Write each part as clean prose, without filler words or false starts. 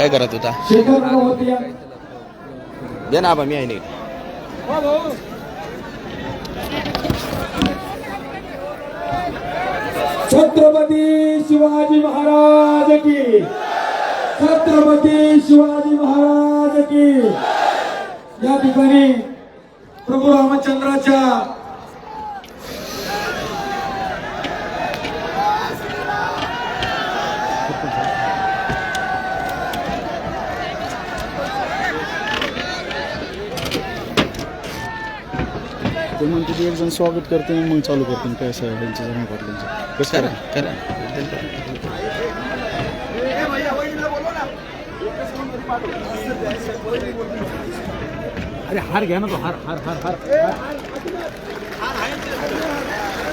काय करत होता? दे ना आबा, मी आहे नाही. छत्रपती शिवाजी महाराज की, छत्रपती शिवाजी महाराज की. या ठिकाणी प्रभू रामचंद्राच्या ते म्हणते ते एक जण स्वागत करते मग चालू करते काय असं त्यांचं जमा पाटलांचं कसं करा. अरे हार घ्या ना तो, हार हार हार हार.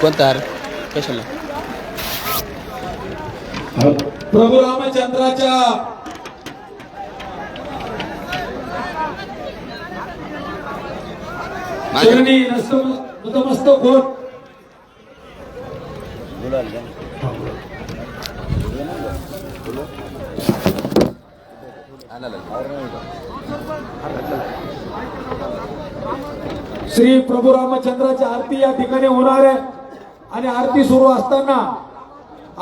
कोणता हार? कशाला? प्रभू रामचंद्राच्या चरणी नतमस्तक होत श्री प्रभू रामचंद्राची आरती या ठिकाणी होणार आहे. आणि आरती सुरू असताना,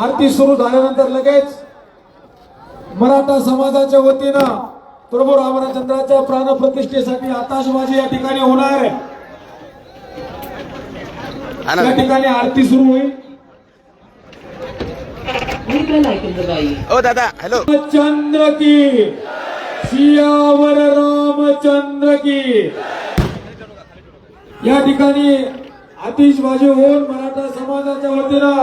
आरती सुरू झाल्यानंतर लगेच मराठा समाजाच्या वतीनं प्रभू रामचंद्राच्या प्राणप्रतिष्ठेसाठी आताशबाजी या ठिकाणी होणार आहे. या ठिकाणी आरती सुरू होईल. ओ दादा, हॅलो. चंद्र की, सियावर रामचंद्र की. या ठिकाणी आतिषबाजी होऊन मराठा समाजाच्या वतीनं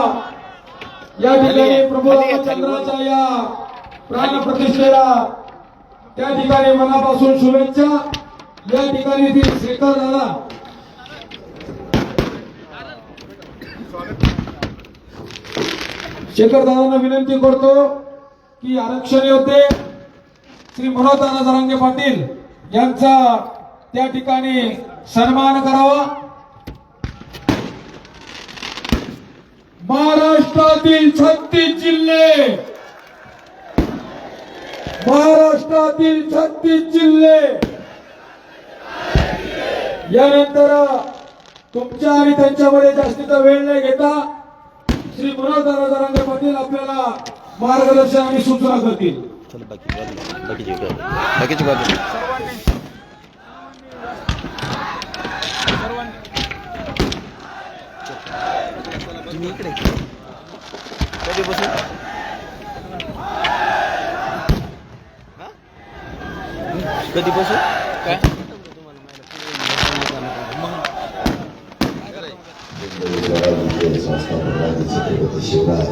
या ठिकाणी प्रभू रामचंद्राच्या या प्राणप्रतिष्ठेला त्या ठिकाणी मनापासून शुभेच्छा. या ठिकाणी ती शेखर दादा, शेखर दादांना विनंती करतो की आरक्षण योद्धे श्री मनोज दादा जरांगे पाटील यांचा त्या ठिकाणी सन्मान करावा. महाराष्ट्रातील 36 जिल्हे, महाराष्ट्रातील 36 जिल्हे यानंतर तुमच्या आणि त्यांच्यामध्ये जास्तीचा वेळ न घेता श्री मनोज दादा जरांगे पाटील आपल्याला मार्गदर्शन आणि सूचना करतील. बाकीची बाजू तुम्ही इकडे कधी बसू? कधी बसू? काय छत्रपती शिवराय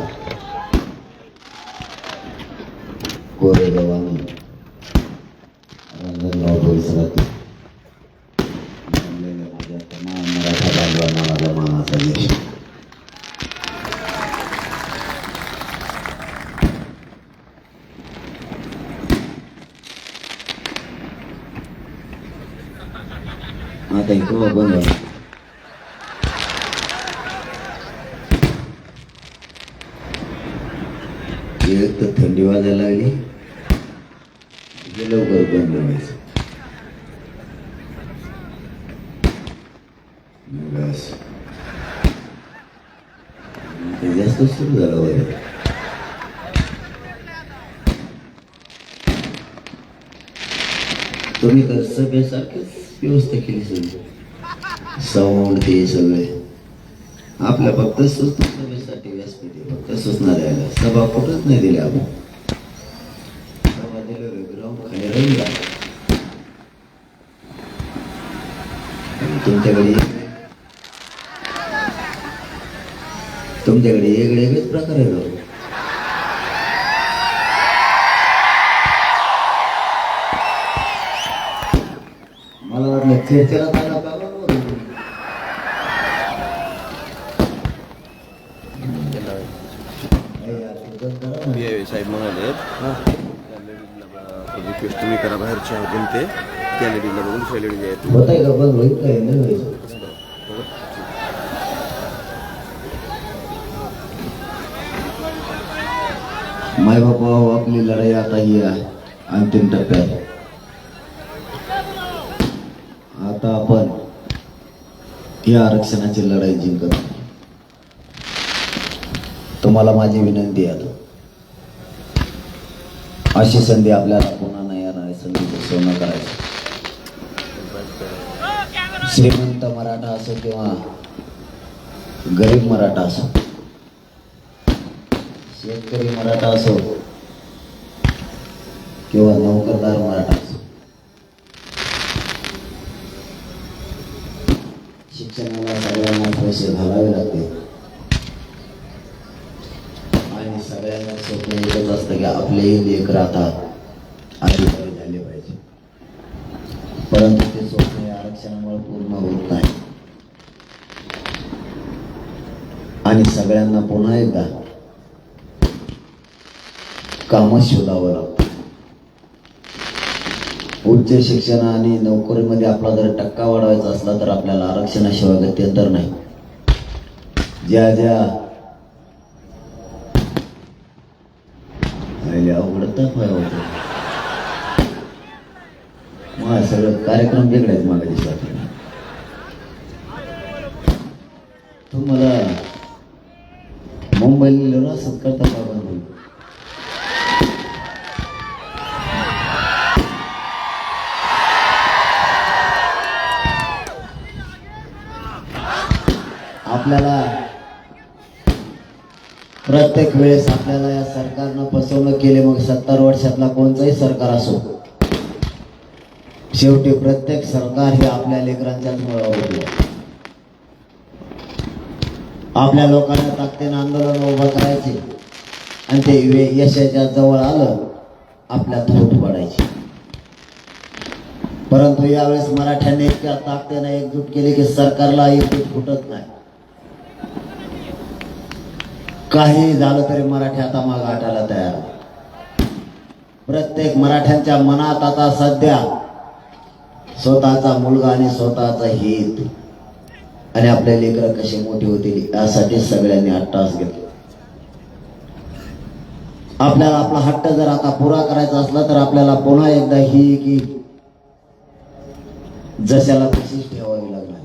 कोरेगाव रांजणगाव परिसरातील माझ्या तमाम मराठा बांधवांना माझा मानाचा यश. आता इथं बंद एक तर थंडी वाजायला लागली, लवकर बंद व्हायचं. जास्त सुरू झालं वगैरे. तुम्ही तर सभेसारखीच व्यवस्था केली सगळी, साऊंड ते सगळे आपल्या फक्त सभेसाठी व्यासपीठ फक्त सूचना द्यायला. सभा कुठंच नाही दिल्या आपण. सभा दिलं ग्राउंड खाली राहील का? तुमच्याकडे वेगळेच प्रकार आहे. मला वाटलं चर्चेला झाला का साहेब म्हणाले रिक्वेस्ट तुम्ही करा बाहेरच्या बोलते त्या लेडीला बघून दुसऱ्या लेडीज आहेत. होत आहे का बंद होईल काय नाही व्हायचं. माय बापा आपली लढाई आता ही आहे. अंतिम टप्प्यात. आता आपण या आरक्षणाची लढाई जिंकत आहोत. तुम्हाला माझी विनंती आहे, अशी संधी आपल्याला पुन्हा नाही येणार आहे. संधीचं सोनं करायचं. श्रीमंत मराठा असो किंवा गरीब मराठा असो, शेतकरी मराठा असो किंवा नोकरदार मराठा असो, शिक्षणाला सगळ्यांना पैसे घालावे लागते आणि सगळ्यांना स्वप्न एकच असतं की आपलेही लेकर आता अधिकारी झाले पाहिजे. परंतु ते स्वप्न या आरक्षणामुळे पूर्ण होत नाही आणि सगळ्यांना पुन्हा एकदा काम शोधावं लागतं. उच्च शिक्षण आणि नोकरीमध्ये आपला जर टक्का वाढवायचा असला तर आपल्याला आरक्षणाशिवाय गत्यंतर नाही. ज्या अवघडत मग सगळं कार्यक्रम बिघडायचं मागे दिसत. तुम्हाला मुंबईला असंच करता का बंद? आपल्याला प्रत्येक वेळेस आपल्याला या सरकारनं फसवणूक केली. मग 70 वर्षातला कोणताही सरकार असो, शेवटी प्रत्येक सरकार हे आपल्या लेकरांच्याच मुळे होते. आपल्या लोकांना ताकदीनं आंदोलन उभं करायचे आणि ते यशाच्या जवळ आलं आपल्यात फूट पडायची. परंतु यावेळेस मराठ्यांनी इतक्या ताकदीनं एकजूट केली की सरकारला एकजूट फुटत नाही. काही झालं तरी मराठी आता मागे हटायला तयार. प्रत्येक मराठ्यांच्या मनात आता सध्या स्वतःचा मुलगा आणि स्वतःचा हित आणि आपल्या लेकरं कशी मोठी होतील यासाठी सगळ्यांनी अट्टास घेतला. आपल्याला आपला हट्ट जर आता पुरा करायचा असला तर आपल्याला पुन्हा एकदा ही की जशाला तशीच ठेवावी लागणार.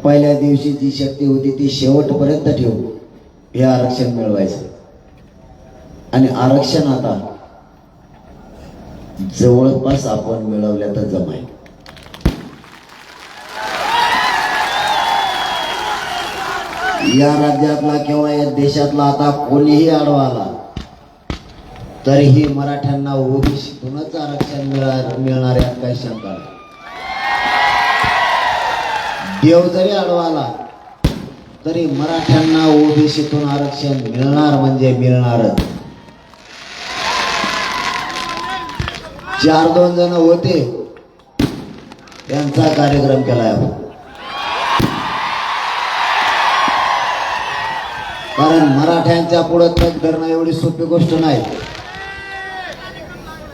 पहिल्या दिवशी जी शक्ती होती ती शेवटपर्यंत ठेवू. हे आरक्षण मिळवायचं आणि आरक्षण आता जवळपास आपण मिळवल्या तर जमाय. या राज्यातला किंवा या देशातला आता कोणीही आडवा आला तरीही मराठ्यांना ओबीसीतूनच आरक्षण मिळणार यात काही शंका नाही. देव जरी आडवा आला तरी मराठ्यांना ओबीसीतून आरक्षण मिळणार म्हणजे मिळणारच. 4-2 जण होते त्यांचा कार्यक्रम केलाय आपण. कारण मराठ्यांच्या पुढे तग धरणं एवढी सोपी गोष्ट नाही.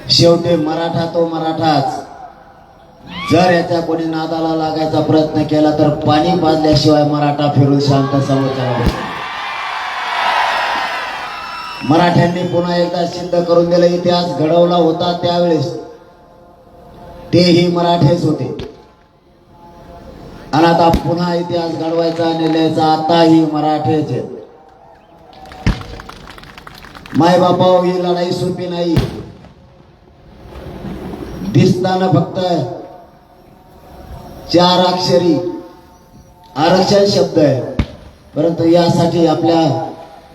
शेवटी मराठा तो मराठाच. जर याच्या कोणी नादाला लागायचा प्रयत्न केला तर पाणी पाजल्याशिवाय मराठा फिरून शांत समोर. मराठ्यांनी पुन्हा एकदा सिद्ध करून दिला. इतिहास घडवला होता त्यावेळेस तेही मराठेच होते आणि आता पुन्हा इतिहास घडवायचा आणि लिहायचा आताही मराठेच आहेत. माय बापा ही लढाई सोपी नाही. दिसताना फक्त 4 अक्षरी आरक्षण शब्द आहे, परंतु यासाठी आपल्या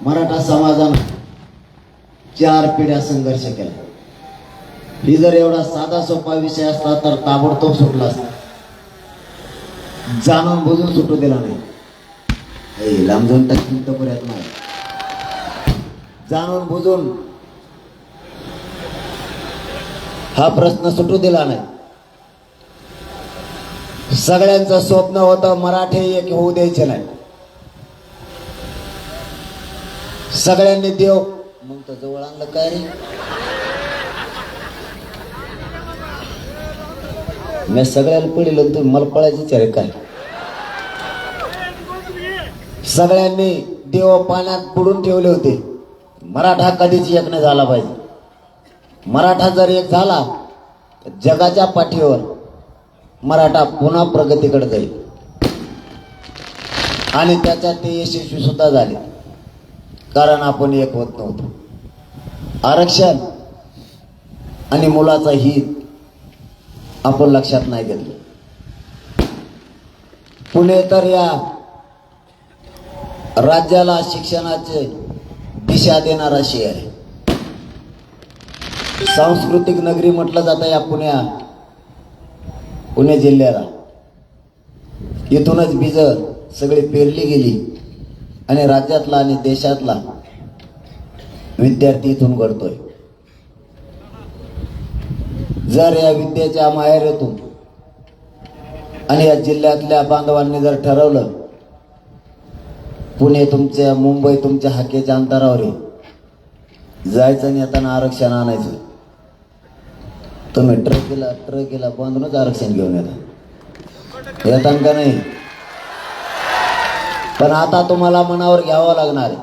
मराठा समाजानं 4 पिढ्या संघर्ष केला. ही जर एवढा साधा सोपा विषय असता तर ताबडतोब सुटला असता. जाणून बुजून सुटू दिला नाही. लांब जाऊन टाकून तर पर्यंत नाही. जाणून बुजून हा प्रश्न सुटू दिला नाही. सगळ्यांचं स्वप्न होतं मराठे एक होऊ द्यायचे नाही. सगळ्यांनी देव मग तर जवळ आणलं काय रे. मी सगळ्याला पिढीलो तुम्ही मला पळायची विचार काय. सगळ्यांनी देव पाण्यात बुडून ठेवले होते. मराठा कधीच एक नाही झाला पाहिजे. मराठा जर एक झाला तर जगाच्या पाठीवर मराठा पुन्हा प्रगतीकडे जाईल आणि त्याच्यात ते यशस्वी सुद्धा झाले, कारण आपण एक होत नव्हतो. आरक्षण आणि मुलाचं हित आपण लक्षात नाही घेतलं. पुणे तर या राज्याला शिक्षणाचे दिशा देणारा शहर आहे. सांस्कृतिक नगरी म्हटलं जातं या पुणे जिल्ह्याला. इथूनच बीज सगळी पेरली गेली आणि राज्यातला आणि देशातला विद्यार्थी इथून घडतोय. जर या विद्येच्या माहेरीतून आणि या जिल्ह्यातल्या बांधवांनी जर ठरवलं पुणे तुमच्या, मुंबई तुमच्या हाकेच्या अंतरावर आहे, जायचं आणि येताना आरक्षण आणायचं, तुम्ही ट्रकेला बांधूनच आरक्षण घेऊन येता का नाही? पण आता तुम्हाला मनावर घ्यावं लागणार आहे.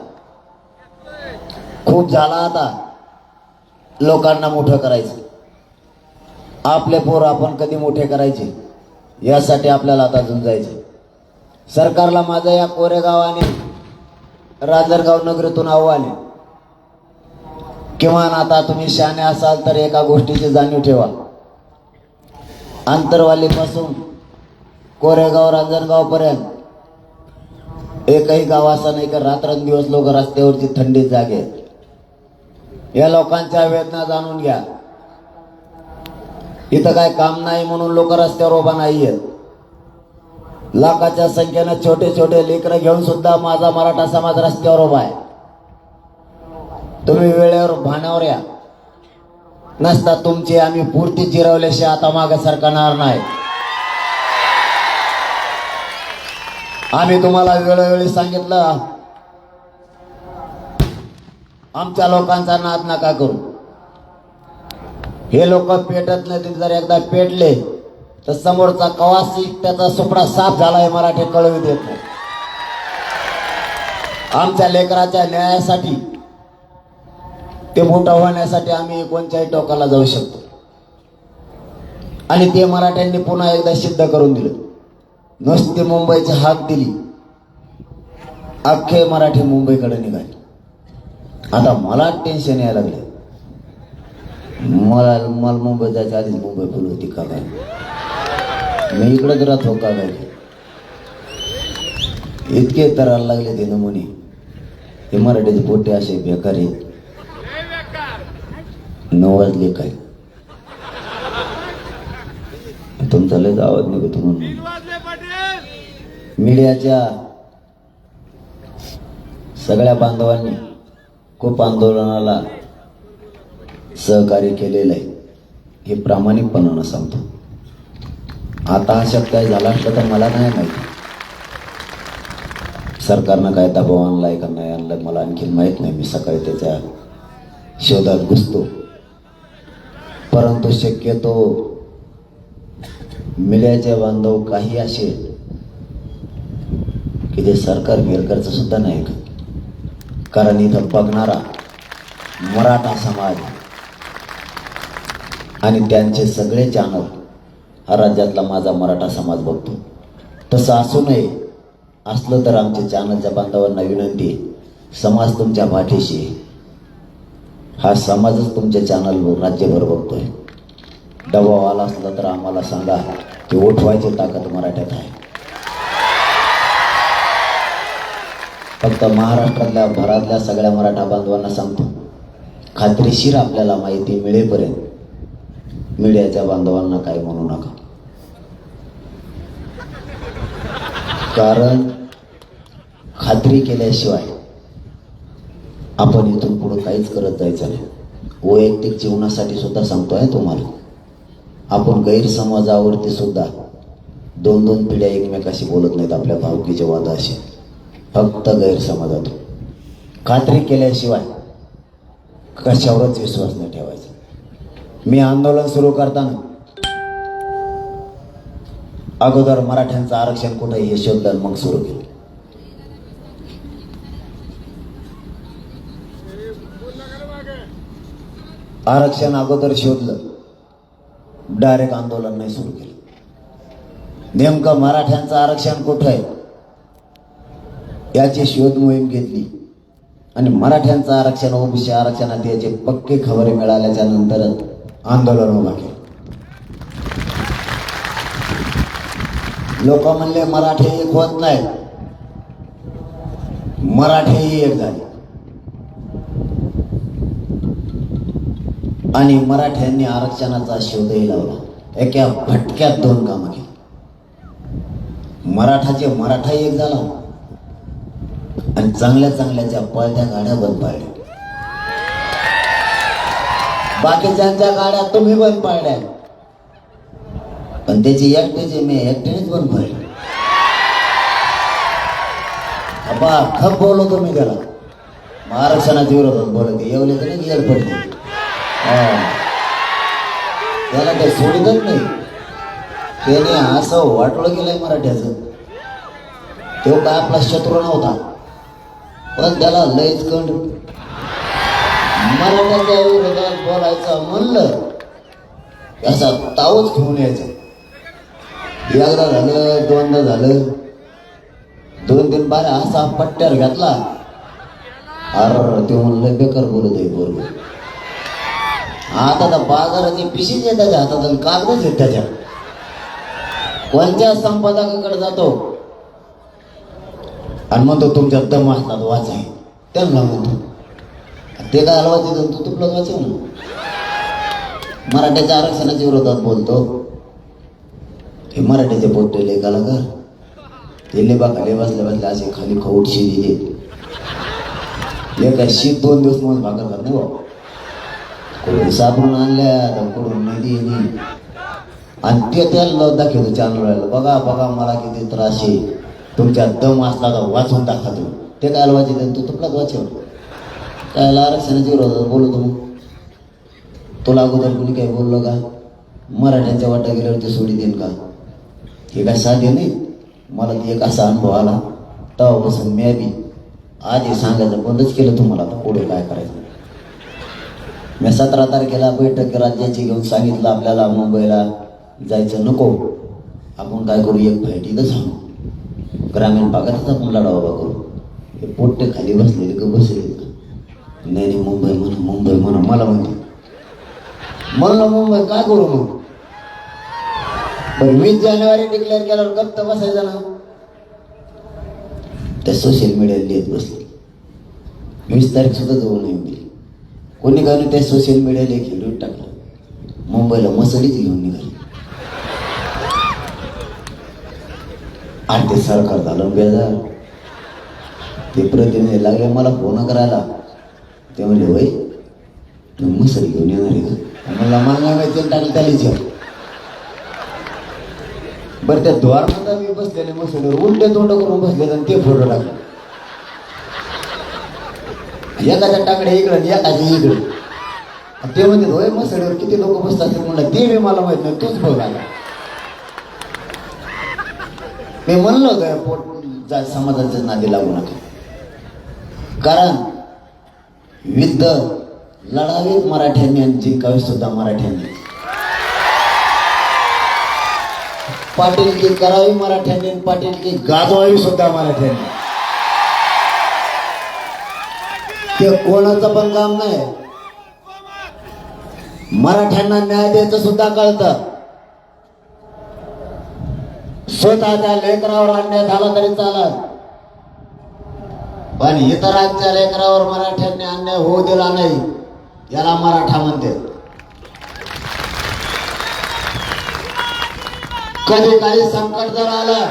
खूप झाला आता लोकांना मोठं करायचं. आपले पोर आपण कधी मोठे करायचे यासाठी आपल्याला आता झुंजायचं. सरकारला माझं या कोरेगाव आणि राजरगाव नगरीतून आव्हान आहे, किमान आता तुम्ही शहाणे असाल तर एका गोष्टीची जाणीव ठेवा. आंतरवालीपासून कोरेगाव रांजणगाव पर्यंत एकही गाव असा नाही का रात्रंदिवस लोक रस्त्यावरची थंडी जागे आहेत. या लोकांच्या वेदना जाणून घ्या. इथं काय काम नाही म्हणून लोक रस्त्यावर उभा नाही आहेत. लाखाच्या संख्येनं छोटे छोटे लेकरं घेऊन सुद्धा माझा मराठा समाज रस्त्यावर उभा आहे. तुम्ही वेळेवर भाण्यावर या, नसता तुमची आम्ही पूर्ती जिरवल्याशिवाय आता मागे सरकणार नाही. आम्ही तुम्हाला वेळोवेळी सांगितलं, आमच्या लोकांचा नाद नका करू. हे लोक पेटत नाही, जर एकदा पेटले तर समोरचा कवासी त्याचा सुपडा साफ झालाय मराठी कळवू देत नाही. आमच्या लेकराच्या न्यायासाठी, ते मोठं होण्यासाठी आम्ही कोणत्याही टोकाला जाऊ शकतो. आणि ते मराठ्यांनी पुन्हा एकदा सिद्ध करून दिलं. नुसती मुंबईची हाक दिली, अख्खे मराठी मुंबईकडे निघाले. आता मला टेन्शन यायला लागले. मला मुंबई जायच्या आधीच मुंबई फुल होती का काय? मी इकडंच राहत हो का काय? इतके तरायला लागले ते नमुने. हे मराठीचे पोटे असे बेकार आहेत. 9 वाजले काय तुमचा लय आवाज निघतो म्हणून. मीडियाच्या सगळ्या बांधवांनी खूप आंदोलनाला सहकार्य केलेलं आहे, हे प्रामाणिकपणानं सांगतो. आता अशात काय झाला असतं तर मला नाही माहिती. सरकारनं काय दबाव आणलाय का नाही आणलाय मला आणखी माहीत नाही. मी सकाळी त्याच्या शोधात घुसतो. परंतु शक्यतो मीडियाचे बांधव काही असे की जे सरकार बिरकरचं सुद्धा नाही का, कारण इथं बघणारा मराठा समाज आणि त्यांचे सगळे चॅनल हा राज्यातला माझा मराठा समाज बघतो. तसं असू नये. असलं तर आमच्या चॅनलच्या बांधवांना विनंती आहे, समाज तुमच्या पाठीशी आहे. हा समाजच तुमच्या चॅनलवर राज्यभर बघतोय. दबाव आला असला तर आम्हाला सांगा, की उठवायची ताकद मराठ्यात आहे. फक्त महाराष्ट्रातल्या भरातल्या सगळ्या मराठा बांधवांना सांगतो, खात्रीशीर आपल्याला माहिती मिळेपर्यंत मीडियाच्या बांधवांना काय म्हणू नका. कारण खात्री केल्याशिवाय आपण इथून पुढे काहीच करत जायचं नाही. वैयक्तिक जीवनासाठी सुद्धा सांगतोय तुम्हाला, आपण गैरसमजावरती सुद्धा 2-2 पिढ्या एकमेकाशी बोलत नाहीत. आपल्या भावकीच्या वादाशी फक्त गैरसमजातून. खात्री केल्याशिवाय कशावरच विश्वास नाही ठेवायचा. मी आंदोलन सुरू करताना अगोदर मराठ्यांचं आरक्षण कुठे हे शोधलं, मग सुरू केलं. आरक्षण अगोदर शोधलं, डायरेक्ट आंदोलन नाही सुरू केलं. नेमकं मराठ्यांचं आरक्षण कुठं आहे याची शोध मोहीम घेतली आणि मराठ्यांचं आरक्षण ओबीसी आरक्षणात याचे पक्के खबरी मिळाल्याच्या नंतर आंदोलन उभा केलं. लोक म्हणले मराठे एक होत नाही, मराठेही एक झाले आणि मराठ्यांनी आरक्षणाचा शोधही लावला. एका फटक्यात 2 कामं केली. मराठाही एक झाला आणि चांगल्या चांगल्याच्या पळत्या गाड्या बंद पाडल्या. बाकीच्यांच्या गाड्या तुम्ही बंद पाडल्या, पण त्याची एकट्याची मी एकट्यानेच बंद पाडली. खप बोललो तुम्ही त्याला, आरक्षणाच्या विरोधात बोलत एवढे तरी गेल पडले. त्याला ते सोडितच नाही. त्याने असं वाटोळं केलंय मराठ्याचं. तो काय आपला शत्रू नव्हता, पण त्याला लयच कंड. मराठ्याच्या विरोधात बोलायचं म्हणलं याचा तावच घेऊन यायचं. एकदा झालं, 2दा झालं, 2-3 बाऱ्या असा पट्ट्यावर घातला. अरे ते म्हणलं बेकार बोलत आहे बरोबर. आता तर बाजाराची पिशीच आहे त्याच्या हातात आणि कागदच आहेत त्याच्या. कोणत्या संपादकाकडे जातो आणि म्हणतो तुमच्या दम असतात वाच आहे, त्यांना म्हणतो ते काय हलवायचे तू तुपलं वाचव ना. मराठ्याच्या आरक्षणाच्या विरोधात बोलतो. हे मराठ्याचे पोट्टे लय कलाकार, ते लेबा खाली बसल्या असे खाली खौट शिदी एका शीत 2 दिवस मग भाकर करत नाही बाबा. कुठून सापडून आणल्या तर कुठून नदी आणि ते त्याला दाखवतो चॅनलला, बघा बघा मला किती त्रास आहे, तुमच्या दम असला तर वाचून टाका तुम्ही. ते काय वाचेल तू तुलाच वाचव. काय आरक्षणाच्या विरोधात बोलतो मग तुला अगोदर कुणी काही बोललो का? मराठ्यांच्या वाटा गेल्यावर ते सोडी देईन का? हे काय साध्य नाही. मला ते एक असा अनुभव आला तेव्हापासून मी बी आधी सांगायचं बंदच केलं तुम्हाला आता पुढे काय करायचं. मी 17 तारखेला बैठक राज्याची घेऊन सांगितलं आपल्याला मुंबईला जायचं नको, आपण काय करू एक फाईट इथं सांगू, ग्रामीण भागातच आपण लढा उभा करू. हे पोट्टे खाली बसलेले का बसले नाही मुंबई म्हणा मला म्हणलं मुंबई काय करू मग. पण 20 जानेवारी डिक्लेअर केल्यावर गप्प बसायचं ना. त्या सोशल मीडियाला लिहित बसले. 20 तारीख सुद्धा जवळ नाही गेली. कोणी काय त्या सोशल मीडियाला एक व्हिडिओ टाकला, मुंबईला मसळीच घेऊन निघाली. आणि ते सरकार झालं बेजार. ते प्रतिनिधी लागले मला फोन करायला. ते म्हणजे होय मसळी घेऊन येणार आहे का? मला मागण्या माहिती टाकलं त्याला. बरं त्या द्वारमध्ये मी बसलेले मसळीवर उलटे तोंड करून बसले आणि ते फोटो टाकले. एखाद्या टाकडे इकडं आणि एखाद्या इकडे. ते म्हणते होय मसळीवर किती लोक बसतात म्हणलं ते मी मला माहित नाही, तोच बघायला. मी म्हणलं होतं पोट समाजाच्या नादी लागू नका, कारण युद्ध लढावीत मराठ्यांनी आणि जिंकावी सुद्धा मराठ्यांनी, पाटीलकी करावी मराठ्यांनी, पाटीलकी गाजवावी सुद्धा मराठ्यांनी. ते कोणाचं पण काम नाही. मराठ्यांना न्याय द्यायचं सुद्धा कळतं. स्वतःच्या लेकरावर अन्याय झाला तरी चालत, पण इतरांच्या लेकरावर मराठ्यांनी अन्याय होऊ दिला नाही. याला मराठा म्हणते. कधी काही संकट जर आलं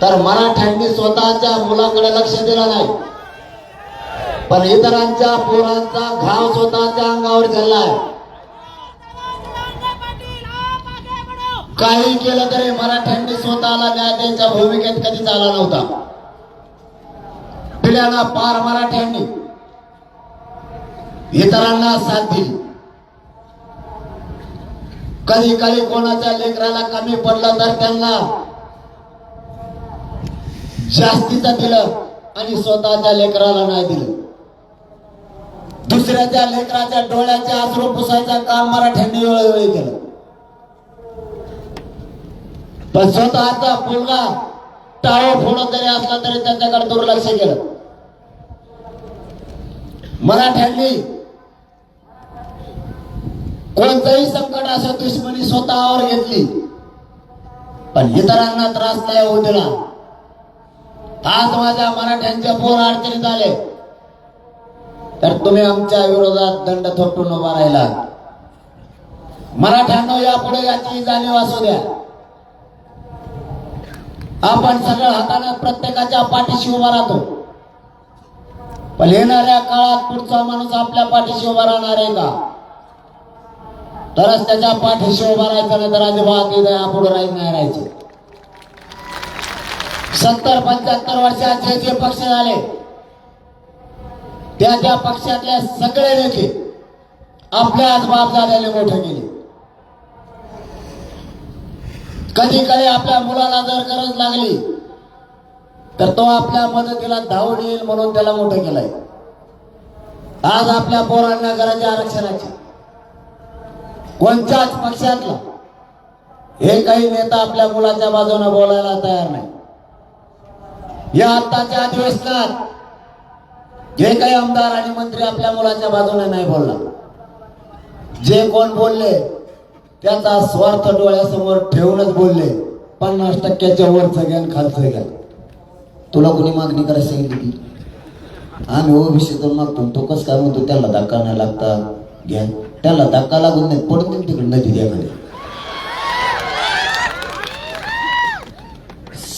तर मराठ्यांनी स्वतःच्या मुलाकडे लक्ष दिलं नाही, पण इतरांच्या पोरांचा घाव स्वतःच्या अंगावर झेललाय. काही केलं तरी मराठ्यांनी स्वतःला न्याय द्यायच्या भूमिकेत कधी झाला नव्हता. पिढ्याला पार मराठ्यांनी इतरांना साथ दिली. कधी कधी कोणाच्या लेकराला कमी पडलं तर त्यांना जास्तीचं दिलं आणि स्वतःच्या लेकराला नाही दिलं. दुसऱ्याच्या लेकराच्या डोळ्याचे अश्रू पुसायचं काम मराठ्यांनी वेळोवेळी केलं. पण स्वतःचा मुलगा टाळो फोडत जरी असला तरी त्यांच्याकडे दुर्लक्ष केलं. मराठ्यांनी कोणतंही संकट असो दुश्मनी स्वतःवर घेतली, पण इतरांना त्रास नाही होऊ दिला. आज माझ्या मराठ्यांचे पोर अडचणीत आले तर तुम्ही आमच्या विरोधात दंड थोपटून उभा राहिला. मराठ्यांना यापुढे याची जाणीव असू द्या. आपण सगळं हाताने प्रत्येकाच्या पाठीशी उभा राहतो, पण येणाऱ्या काळात पुढचा माणूस आपल्या पाठीशी उभा राहणार आहे का? तरच त्याच्या पाठीशी उभा राहायचं, नाही तर अजिबात इथे यापुढे राहील नाही राहायचे. 70-75 वर्षाचे जे पक्ष झाले त्या पक्षातल्या सगळे नेते आपल्याच बापदाद्याने मोठे केले. कधी कधी आपल्या मुलाला जर गरज लागली तर तो आपल्या मदतीला धावून येईल म्हणून त्याला मोठं केलंय. आज आपल्या पोरांना गरज आहे आरक्षणाची. कोणत्याच पक्षातला एकही नेता आपल्या मुलाच्या बाजूने बोलायला तयार नाही. या आत्ताच्या अधिवेशनात जे काही आमदार आणि मंत्री आपल्या मुलाच्या बाजूने नाही बोलला. जे कोण बोलले त्याचा स्वार्थ डोळ्यासमोर ठेवूनच बोलले. 50% वरचं घ्या खालचं घ्या. तुला कोणी मागणी करायला सांगितली ती? आम्ही ओबीसीतून मागतो. तो कसं काय म्हणतो त्याला धक्का नाही लागता घ्या. त्याला धक्का लागून नाही पडून तिकडे नदी द्यामध्ये.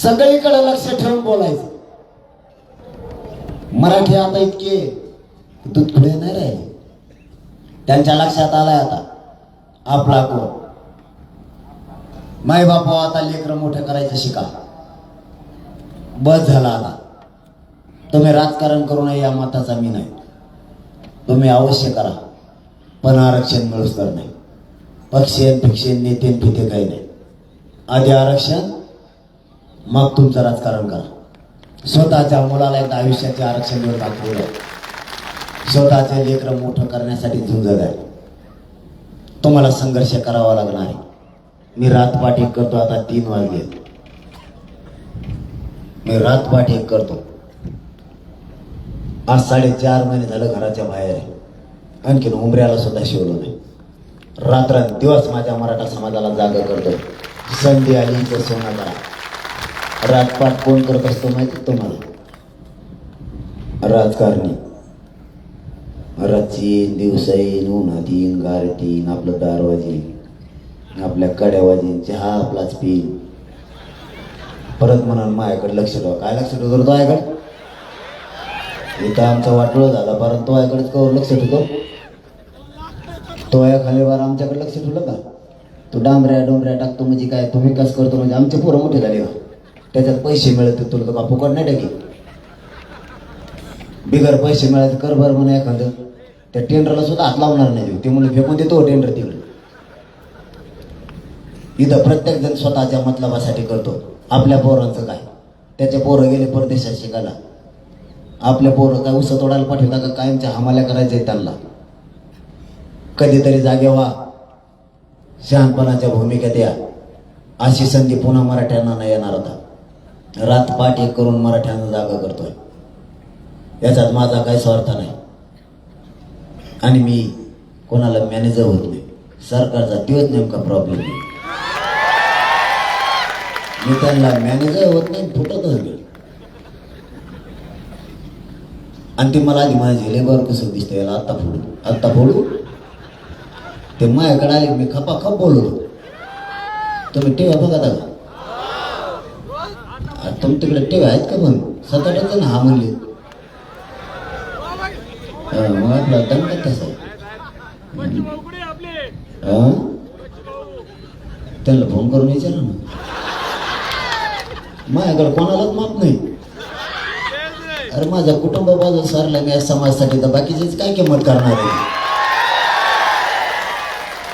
सगळीकडे लक्ष ठेवून बोलायचं. मराठी आता इतके दूध पुढे नाही राहिले. त्यांच्या लक्षात आलाय आता आपला कोण. माय बापा आता लेकरं मोठं करायचं शिका. बस झाला आता. तुम्ही राजकारण करू नये या मताचा मी नाही. तुम्ही अवश्य करा, पण आरक्षण मिळूच तर नाही. पक्षीयन फिक्षीन नेतेन फिते काही नाही. आधी आरक्षण, मग तुमचं राजकारण करा. स्वतःच्या मुलाला एकदा आयुष्याचे आरक्षण देऊन दाखवलं. स्वतःचे लेकरं मोठं करण्यासाठी झुंजत आहे. तुम्हाला संघर्ष करावा लागणार आहे. मी रातपाठ एक करतो. आता 3 वाजले. मी रातपाठ एक करतो. आज 4.5 महिने झालं घराच्या बाहेर आहे. आणखीन उमऱ्याला सुद्धा शिवलो नाही. रात्रंदिवस माझ्या मराठा समाजाला जागा करतो. संधी आली तर सोना करा. रातपाठ कोण करत असतो माहिती तुम्हाला? राजकारणी. रात्री दिवसा येईन, उन्हात येईन, गारत येईन, आपलं दार वाजीन, आपल्या कड्या वाजीन, चहा आपलाच पिईन. परत म्हणाल माझ्याकडे लक्ष ठेवा. काय लक्ष ठेवतो तो आयकडे? इथं आमचा वाटोळं झाला, परत तो आयकडेच कवर लक्ष ठेवतो. तो या खाली बार आमच्याकडे लक्ष ठेवलं का? तो डांबऱ्या टाकतो म्हणजे काय? तुम्ही कस करतो म्हणजे आमचे पोरं मोठे झाले का? त्याच्यात पैसे मिळते तुला का फुकट नाही टाकी? बिगर पैसे मिळाले कर बरं म्हणा एखादं. त्या टेंडरला सुद्धा हात लावणार नाही. ते म्हणून फेकून देतो टेंडर तिकडे. इथं प्रत्येक जण स्वतःच्या मतलबासाठी करतो. आपल्या पोरांचं काय? त्याचे पोरं गेले परदेशात शिकायला. आपल्या पोरं काय उसं तोडायला पाठवता का? कायमच्या हमाल्या करायचंय त्यांना. कधीतरी जागे व्हा, शहाणपणाच्या भूमिकेत या. अशी संधी पुन्हा मराठ्यांना नाही येणार होता. रातपाठ एक करून मराठ्यांना जागा करतोय. याच्यात माझा काही स्वार्थ नाही. आणि मी कोणाला मॅनेजर होत नाही. सरकारचा तोच नेमका प्रॉब्लेम आहे. मी त्यांना मॅनेजर होत नाही, फुटतच नाही. आणि ते मला आधी माझे लेबर कसं दिसतं याला आत्ता फोडू. ते माझ्याकडे आले मी खपाखप बोललो. तुम्ही टेव्या बघा का? तुमच्याकडे टेव्या आहेत का? पण 7-8 जण हा म्हणले. मग आपला दंड कसा आहे? त्याला फोन करून विचारा ना. माझ्याकडे कोणालाच माफ नाही. अरे माझ्या कुटुंब बाजू सरला मी या समाजासाठी, तर बाकीचीच काय किंमत करणार आहे?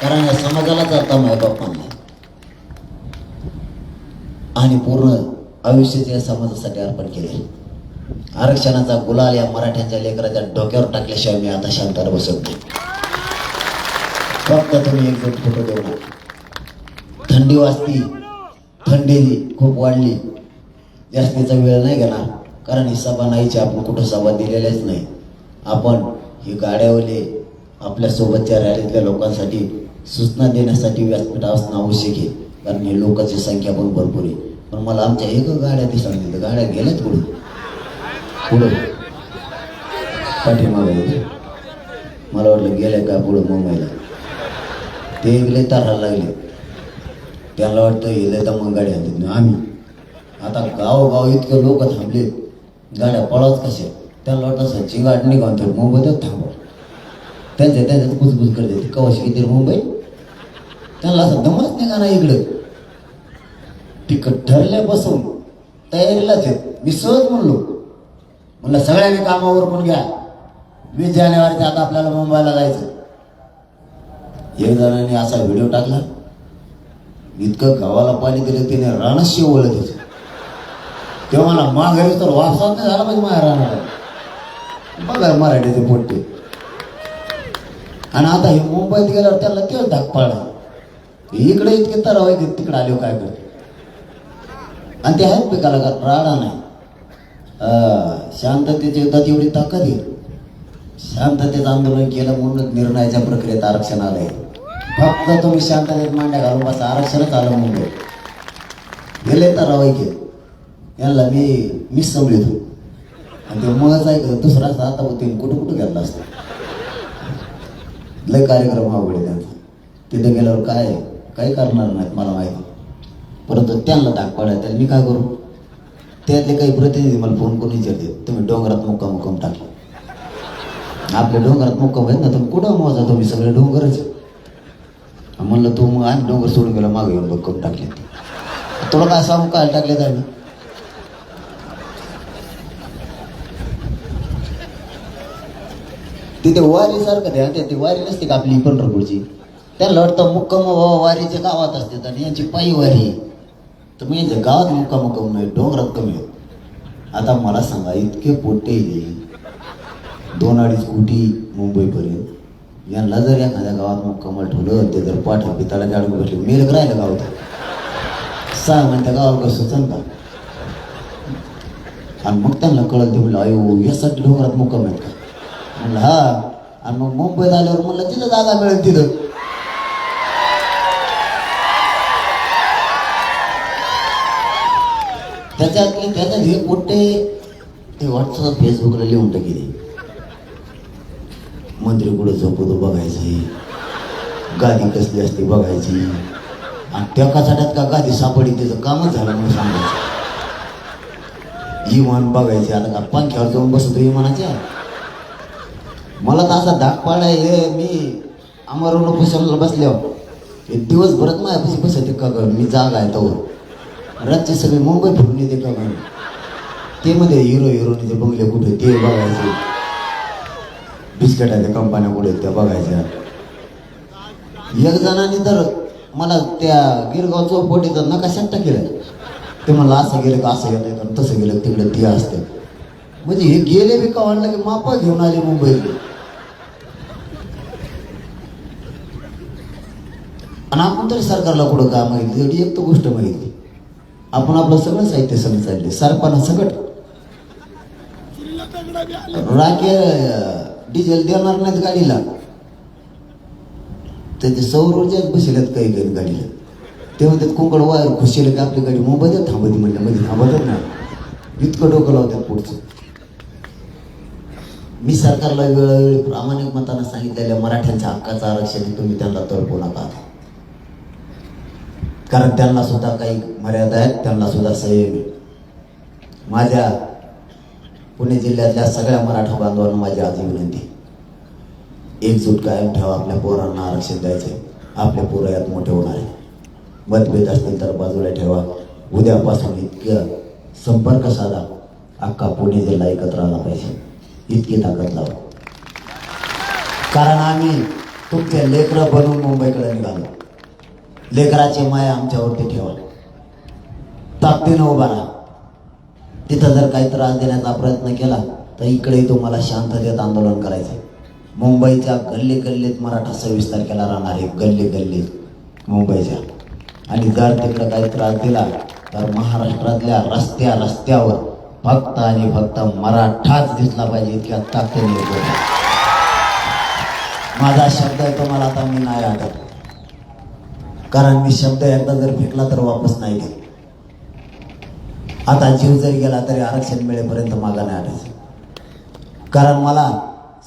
कारण या समाजालाच आता माझ्या बाप्पांना आणि पूर्ण आयुष्याच्या या समाजासाठी अर्पण केले. आरक्षणाचा गुलाल या मराठ्यांच्या लेकराच्या डोक्यावर टाकल्याशिवाय मी आता शांताला बसत नाही. फक्त तुम्ही एक दोन फोटो देऊ नका. थंडी वाजती, थंडी खूप वाढली, जास्तीचा वेळ नाही घेणार, कारण ही सभा नाहीची, आपण कुठं सभा दिलेल्याच नाही. आपण ही गाड्यावरले आपल्या सोबतच्या रॅलीतल्या लोकांसाठी सूचना देण्यासाठी व्यासपीठ असणं आवश्यक आहे, कारण हे लोकांची संख्या पण भरपूर आहे. पण मला आमच्या एक गाड्या दिसल्या नाही, गाड्या गेल्यात पुढे पुढं पाठीमागे. मला वाटलं गेल्या का पुढं मुंबईला, ते गेले तारायला लागले. त्यांना वाटतं गेले तर मग गाड्या आणतात. आम्ही आता गावोगाव इतके लोक थांबले, गाड्या पळत कशा, त्यांना वाटतं सच्ची गाडी निघावून तर मुंबईतच थांबव. त्यांच्यात कुजबुज करते कवाशी किती मुंबई, त्यांना असं दमच नाही का ना इकडं. तिकट ठरल्यापासून तयारीलाच आहेत. मी सहज म्हणलं सगळ्यांनी कामावर पण घ्या, 20 जानेवारीच्या आता आपल्याला मुंबईला जायचं. एक जणांनी असा व्हिडिओ टाकला, इतकं गावाला पाणी दिलं त्याने रानशी ओळख द्यायचं. तेव्हा मला माघारी तर वापसात नाही झाला पाहिजे माझ्या रानाला. बघा मराठीचे पोट्टे. आणि आता हे मुंबईत गेल्यावर त्याला तेच धाक पाडा, इकडे इतके तर की तिकडे आले काय करते. आणि ते आहेत पिकाला का राडा नाही. शांततेच्या युद्धात एवढी ताकद आहे. शांततेचं आंदोलन केलं म्हणून निर्णयाच्या प्रक्रियेत आरक्षण आलंय. फक्त तुम्ही शांततेत मांड्या घालून बसा, आरक्षणच आलं मुंबई. गेले तर रवायचे यांना मी समजतो. आणि ते मगच ऐकलं दुसरा आता होते कुठं गेला असतं. लय कार्यक्रम आवडे त्यांचा. तिथे गेल्यावर काही करणार नाहीत मला माहिती, परंतु त्यांना धाक पडायला त्याला मी काय करू. त्यातले काही प्रतिनिधी मला फोन करून विचारते, तुम्ही डोंगरात मुक्काम टाकला. आपल्या डोंगरात मुक्काम आहेत ना, तुम्ही कुठं मोजा, तुम्ही सगळे डोंगरच. म्हणलं तू मग आणि डोंगर सोडून गेला, मागे येऊन मुक्काम टाकले. तुला काय सांगू काय टाकले आम्ही. तिथे वारी सारखं द्या, ते वारी नसते का आपली पंढरपूरची. त्यांना वाटतं मुक्काम बाबा वारीच्या गावात असते आणि यांची पायी वारी. तर मग यांच्या गावात मुक्काम नाही, डोंगरात कमी आहे. आता मला सांगा, इतके पोटे 2-2.5 कोटी मुंबईपर्यंत, यांना जर एखाद्या गावात मुक्कामाला ठेवलं, ते जर पाठा पिताळाच्या अडकून बसले, मेलक राहिलं गावात 6 महिन्या गावाला कसं सुचन का. आणि मग त्यांना कळलं, ते म्हणलं अयो यासाठी डोंगरात मुक्काम आहेत का. म्हणलं हा. आणि मग मुंबईत आल्यावर म्हणलं तिथं जागा मिळेल. तिथं त्याच्यात हे पोट्टे ते व्हॉट्सअप फेसबुकला लिहून टाकले. मंत्री कुठं झोपतो बघायची, गादी कसली असते बघायची. आणि त्या कचाट्यात का गादी सापडी त्याचं कामच झालं म्हणून सांगायचं. इमान बघायचे. आता का पंख्यावर जाऊन बसतो इमानाच्या. मला तर असा धाक पाडा हे. मी अमरवून पुशाला बसल्यावर एक दिवसभरात माझ्यापाशी बसते का मी जागा आहे तवर. रातचे सगळे मुंबई फिरून येते का म्हणून. ते मध्ये हिरोईचे बंगले कुठे ते बघायचे, बिस्किटाच्या कंपन्या कुठे त्या बघायच्या. एक जणांनी तर मला त्या गिरगाव चौपटीचा नकाशात टाकेल. ते मला असं गेलं का असं गेलं का, तसं गेलं तिकडे ते असतं. म्हणजे हे गेले बी का म्हणलं की मापा घेऊन आले मुंबईत. आणि आपण तरी सरकारला कुठं काय मागितली, एवढी एक तर गोष्ट मागितली. आपण आपलं सगळं साहित्य सगळं चालले, सरपाना सगळं राखे डिझेल देणार नाहीत गाडीला. त्याचे सौर ऊर्जाच बसल्यात काही गाडीला. ते म्हणतात कोकण वायर खुशीला की आपली गाडी मुंबईत थांबती, म्हणलं मध्ये थांबतच नाही. इतकं डोकं लावतात पुढचं. मी सरकारला वेळोवेळी प्रामाणिक मतानं सांगितलेल्या मराठ्यांच्या हक्काचं आरक्षण तुम्ही त्यांना तडपू नका, कारण त्यांना सुद्धा काही मर्यादा आहेत, त्यांना सुद्धा संयम आहे. माझ्या पुणे जिल्ह्यातल्या सगळ्या मराठा बांधवांना माझी आज विनंती, एकजूट कायम ठेवा. आपल्या पोरांना आरक्षण द्यायचंय, आपल्या पोरं यात मोठे होणार आहे. मतभेद असतील तर बाजूला ठेवा. उद्यापासून इतकं संपर्क साधा, अख्खा पुणे जिल्हा एकत्र आला पाहिजे, इतकी ताकद लावा. कारण आम्ही तुमचे लेकरं बनवून मुंबईकडे निघालो. लेकराची माया आमच्यावरती ठेवा, ताकदीनं उभा राहा. तिथं जर काही त्रास देण्याचा प्रयत्न केला तर इकडे तुम्हाला शांततेत आंदोलन करायचं. मुंबईच्या गल्ली गल्लीत मराठा 26 तारखेला राहणार आहे, गल्ली गल्लीत मुंबईच्या. आणि जर तिकडे काही त्रास दिला तर महाराष्ट्रातल्या रस्त्यावर फक्त आणि फक्त मराठाच दिसला पाहिजे इतक्या ताकदीने बोला. माझा शब्द आहे तुम्हाला आता मी नाही आठवत, कारण मी शब्द एकदा जर फेकला तर वापस नाही घेत. आता जीव जरी गेला तरी आरक्षण मिळेपर्यंत मागा नाही आठायचं. कारण मला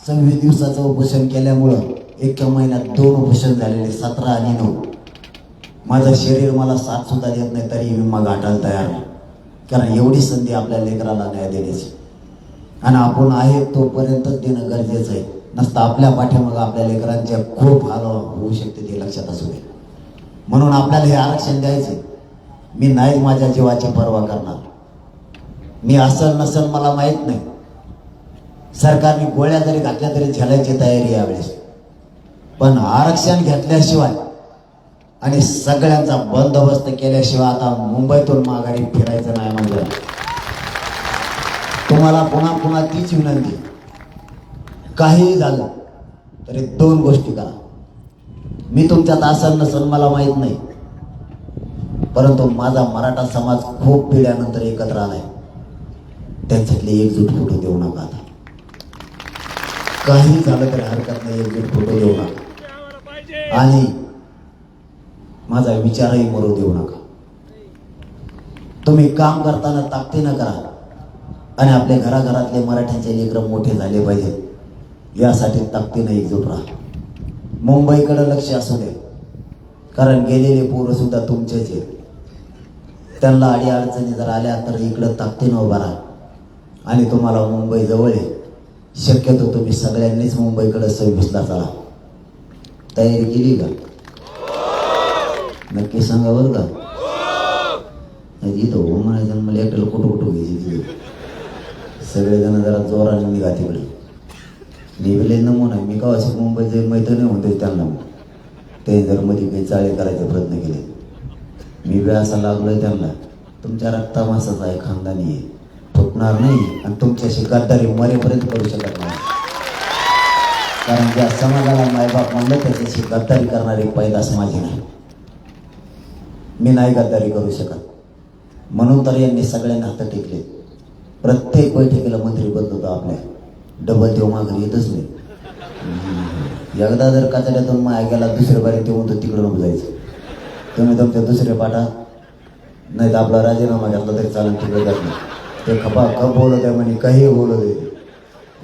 26 दिवसाचं उपोषण केल्यामुळं एका महिन्यात 2 उपोषण झालेले, 17 आणि 9. माझं शरीर मला साथ सुद्धा देत नाही तरी मी मग आटायला तयार नाही. कारण एवढी संधी आपल्या लेकराला न्याय देण्याची, आणि आपण आहे तोपर्यंतच देणं गरजेचं आहे. नसतं आपल्या पाठीमागं आपल्या लेकरांच्या खूप हाल होऊ शकते, ते लक्षात असू दे. म्हणून आपल्याला हे आरक्षण द्यायचे. मी नाही माझ्या जीवाची पर्वा करणार. मी असल नसल मला माहीत नाही. सरकारने गोळ्या जरी घातल्या तरी झेलायची तयारी यावेळेस. पण आरक्षण घेतल्याशिवाय आणि सगळ्यांचा बंदोबस्त केल्याशिवाय आता मुंबईतून माघारी फिरायचं नाही. म्हणजे तुम्हाला पुन्हा पुन्हा तीच विनंती, काहीही झालं तरी 2 गोष्टी करा. मी तुमच्यात असल नसल मला माहीत नाही, परंतु माझा मराठा समाज खूप पिढ्यानंतर एकत्र आलाय. त्यांच्यातले एकजूट फोटो देऊ नका. आता काही झालं तरी हरकत नाही, एकजूट फोटो देऊ नका. आणि माझा विचारही मरू देऊ नका. तुम्ही काम करताना ताकदीनं करा, आणि आपल्या घराघरातले मराठ्यांचे लेकरं मोठे झाले पाहिजेत यासाठी ताकदीनं एकजूट राहा. मुंबईकडे लक्ष असू दे, कारण गेलेले पोरं सुद्धा तुमचेच आहेत. त्यांना अडीअडचणी जर आल्या तर इकडं ताकदीनं उभा राहा. आणि तुम्हाला मुंबई जवळ आहे, शक्यतो तुम्ही सगळ्यांनीच मुंबईकडे 26ला चला. तयारी केली का? नक्की सांगा बरं का. इथं हो म्हणायचं मला एकट्याला कुठं घ्यायची. सगळेजण जरा जोराने निघा तिकडे. निघले नमुना मी का असं मुंबईत जाईल मैत्रिणी म्हणते त्यांना. ते जर मध्ये काही चाळे करायचे प्रयत्न केले, मी बी असं लागलोय त्यांना. तुमच्या रक्तामासाचा आहे, खानदानी आहे, फुटणार नाही. आणि तुमच्याशी गद्दारी मरेपर्यंत करू शकत नाही. कारण ज्या समाजाला मायबाप म्हणलं त्याच्याशी गद्दारी करणारी पैदा समाजी नाही. मी नाही गद्दारी करू शकत. म्हणून तर यांनी सगळ्यांना हात टेकले. प्रत्येक बैठकीला मंत्री बदलतो आपल्या, डबल देव माघारी येतच नाही. एकदा जर कचऱ्यातून माया गेला दुसऱ्या बारी ते म्हणतो तिकडं नको जायचं. तुम्ही तुमच्या दुसऱ्या पाठा नाही तर आपला राजीनामा घेतला तरी चालेल, तिकडे जात नाही. ते खपा खप बोलत आहे म्हणे, काही बोलत आहे.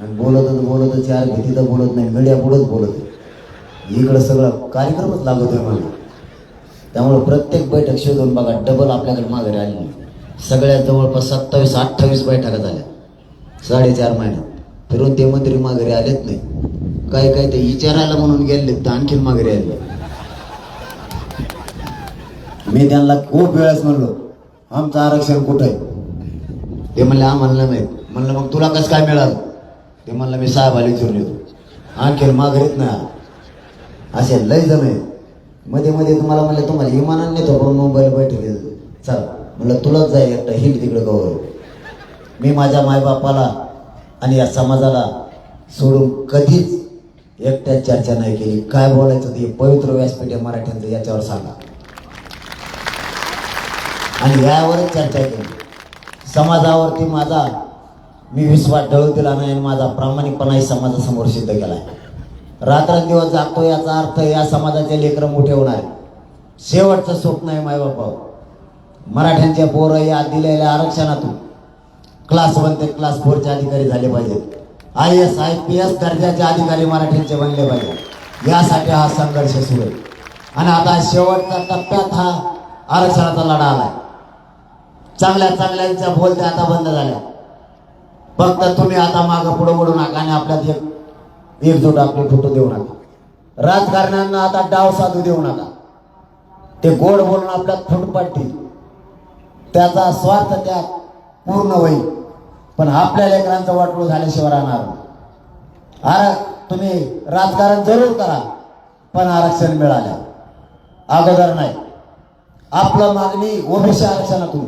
आणि बोलतच 4 भीती तर बोलत नाही, मीडिया पुढंच बोलत आहे. इकडं सगळं कार्यक्रमच लागत आहे मला. त्यामुळे प्रत्येक बैठक शोधून बघा, डबल आपल्याकडे माघारी आली नाही. सगळ्यात जवळपास 27-28 बैठका झाल्या 4.5 महिन्यात. फिरून ते मंत्री माघारी आलेच नाही. काही ते विचारायला म्हणून गेले तर आणखीन माघारी आले. मी त्यांना खूप वेळेस म्हणलो आमचं आरक्षण कुठं आहे. ते म्हणले आम्हाला नाही माहीत. म्हणलं मग तुला कसं काय मिळालं. ते म्हणलं मी साहेबाला विचारून येतो. आणखीन माघारीत नाही आला. असे लय जण मध्ये तुम्हाला म्हणले तुम्हाला विमानाने नेतो पण मुंबईला बैठक चल. म्हणलं तुलाच जाय एकटा हिंड तिकडे गौरव. मी माझ्या मायबापाला आणि या समाजाला सोडून कधीच एकट्यात चर्चा नाही केली. काय बोलायचं ते पवित्र व्यासपीठ आहे मराठ्यांचं, याच्यावर सांगा. आणि यावरच चर्चा केली. समाजावरती मी विश्वास ढळू दिला नाही आणि माझा प्रामाणिकपणाही समाजासमोर सिद्ध केला आहे. रात्रंदिवस जागतो याचा अर्थ या समाजाचे लेकरं मोठे होणार. शेवटचं स्वप्न आहे मायबापावर. मराठ्यांच्या पोरं या दिलेल्या आरक्षणातून क्लास 1 ते क्लास 4चे अधिकारी झाले पाहिजेत. IAS IPS दर्जाचे अधिकारी मराठ्यांचे बनले पाहिजे. यासाठी हा संघर्ष सुरू आहे. आणि आता शेवटच्या टप्प्यात हा आरक्षणाचा लढा आलाय. चांगल्या बोलत्या आता बंद झाल्या. फक्त तुम्ही आता मागं पुढे वळू नका आणि आपल्यात एकजूट आपले फोटो देऊ नका. राजकारण्यांना आता डाव साधू देऊ नका. ते गोड बोलून आपल्यात फूट पडतील, त्याचा स्वार्थ त्यात पूर्ण होईल. पण आपल्या लेकरांचं वाटोळ झाल्याशिवाय राहणार. अरे तुम्ही राजकारण जरूर करा पण आरक्षण मिळालं अगोदर नाही. आपलं मागणी ओबीसी आरक्षणातून,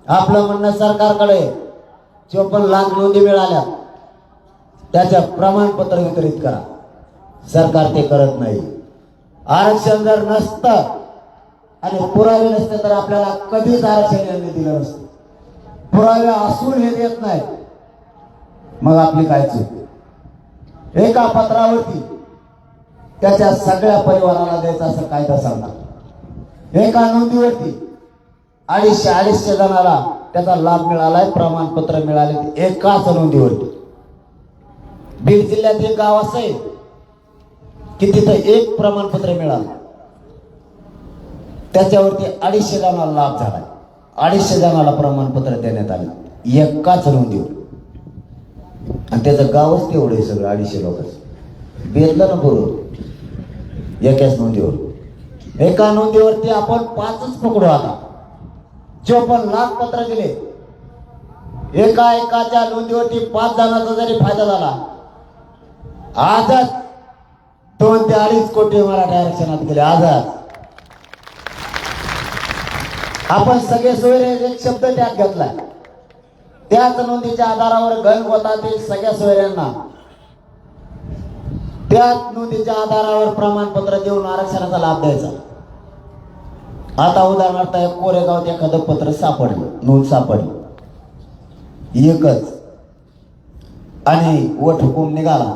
आपलं म्हणणं सरकारकडे 54 लाख नोंदी मिळाल्या, त्याच्या प्रमाणपत्र वितरित करा. सरकार ते करत नाही. आरक्षण जर नसतं आणि पुरावे नसते तर आपल्याला कधीच आरक्षण यांनी दिलं नसतं. पुरावे असून हे देत नाही, मग आपली काय चूक? एका पत्रावरती त्याच्या सगळ्या परिवाराला द्यायचा असं कायदा सांगतात. एका नोंदीवरती 250 जणाला त्याचा लाभ मिळालाय, प्रमाणपत्र मिळाले एकाच नोंदीवरती. बीड जिल्ह्यात एक गाव असं आहे की तिथं एक प्रमाणपत्र मिळालं, त्याच्यावरती 250 जणांना लाभ झालाय. 250 जणांना प्रमाणपत्र देण्यात आले एकाच नोंदीवर, आणि त्याचं गावच तेवढं आहे सगळं 250 लोकांचं. बेदलं ना बरोबर एकाच नोंदीवर. एका नोंदीवरती आपण 5च पकडू. आता 54 लाख पत्र दिले. एकाच्या नोंदीवरती 5 जणांचा जरी फायदा झाला, आजच 2 ते 2.5 कोटी मराठा आरक्षणात गेले. आजच आपण सगळे सोयरे एक शब्द त्यात घेतला. त्याच नोंदीच्या आधारावर गणगोतातील सगळ्या सोयऱ्यांना त्याच नोंदीच्या आधारावर प्रमाणपत्र देऊन आरक्षणाचा लाभ द्यायचा. आता उदाहरणार्थ कोरेगावात एखादं पत्र सापडलं, नोंद सापडली एकच, आणि वट हुकूम निघाला